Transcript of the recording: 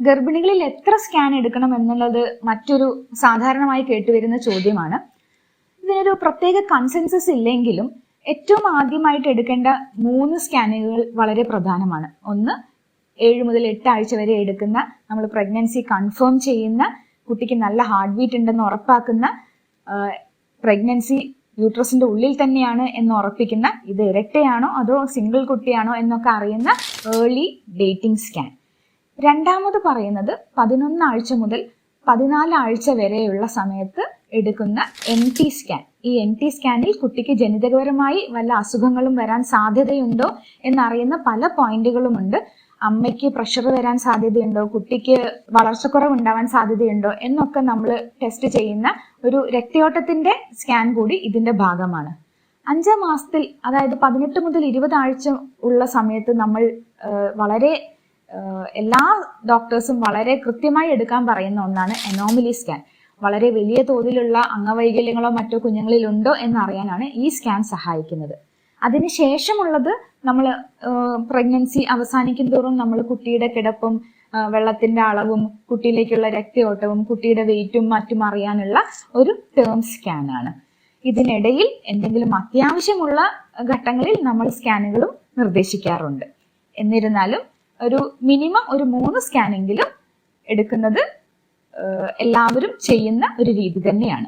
ഗർഭിണികളിൽ എത്ര സ്കാൻ എടുക്കണം എന്നുള്ളത് മറ്റൊരു സാധാരണമായി കേട്ടുവരുന്ന ചോദ്യമാണ്. ഇതിനൊരു പ്രത്യേക കൺസെൻസസ് ഇല്ലെങ്കിലും ഏറ്റവും ആദ്യമായിട്ട് എടുക്കേണ്ട 3 സ്കാനുകൾ വളരെ പ്രധാനമാണ്. ഒന്ന്, 7 മുതൽ 8 ആഴ്ച വരെ എടുക്കുന്ന, നമ്മൾ പ്രഗ്നൻസി കൺഫേം ചെയ്യുന്ന, കുട്ടിക്ക് നല്ല ഹാർട്ട് ബീറ്റ് ഉണ്ടെന്ന് ഉറപ്പാക്കുന്ന, പ്രഗ്നൻസി യൂട്രസിന്റെ ഉള്ളിൽ തന്നെയാണ് എന്ന് ഉറപ്പിക്കുന്ന, ഇത് ഇരട്ടയാണോ അതോ സിംഗിൾ കുട്ടിയാണോ എന്നൊക്കെ അറിയുന്ന ഏർലി ഡേറ്റിംഗ് സ്കാൻ. രണ്ടാമത് പറയുന്നത് 11 ആഴ്ച മുതൽ 14 ആഴ്ച വരെയുള്ള സമയത്ത് എടുക്കുന്ന NT സ്കാൻ. ഈ NT സ്കാനിൽ കുട്ടിക്ക് ജനിതകപരമായി വല്ല അസുഖങ്ങളും വരാൻ സാധ്യതയുണ്ടോ എന്നറിയുന്ന പല പോയിന്റുകളുമുണ്ട്. അമ്മയ്ക്ക് പ്രഷർ വരാൻ സാധ്യതയുണ്ടോ, കുട്ടിക്ക് വളർച്ചക്കുറവ് ഉണ്ടാവാൻ സാധ്യതയുണ്ടോ എന്നൊക്കെ നമ്മൾ ടെസ്റ്റ് ചെയ്യുന്ന ഒരു രക്തയോട്ടത്തിന്റെ സ്കാൻ കൂടി ഇതിന്റെ ഭാഗമാണ്. 5 മാസത്തിൽ, അതായത് 18 മുതൽ 20 ആഴ്ച ഉള്ള സമയത്ത് നമ്മൾ എല്ലാ ഡോക്ടേഴ്സും വളരെ കൃത്യമായി എടുക്കാൻ പറയുന്ന ഒന്നാണ് അനോമലി സ്കാൻ. വളരെ വലിയ തോതിലുള്ള അംഗവൈകല്യങ്ങളോ മറ്റോ കുഞ്ഞുങ്ങളിൽ ഉണ്ടോ എന്നറിയാനാണ് ഈ സ്കാൻ സഹായിക്കുന്നത്. അതിനുശേഷമുള്ളത് നമ്മൾ പ്രഗ്നൻസി അവസാനിക്കും തോറും നമ്മൾ കുട്ടിയുടെ കിടപ്പും വെള്ളത്തിന്റെ അളവും കുട്ടിയിലേക്കുള്ള രക്തയോട്ടവും കുട്ടിയുടെ വെയിറ്റും മറ്റും അറിയാനുള്ള ഒരു ടേം സ്കാൻ ആണ്. ഇതിനിടയിൽ എന്തെങ്കിലും അത്യാവശ്യമുള്ള ഘട്ടങ്ങളിൽ നമ്മൾ സ്കാനുകളും നിർദ്ദേശിക്കാറുണ്ട്. എന്നിരുന്നാലും ഒരു മിനിമം 3 സ്കാനെങ്കിലും എടുക്കുന്നത് എല്ലാവരും ചെയ്യുന്ന ഒരു രീതി തന്നെയാണ്.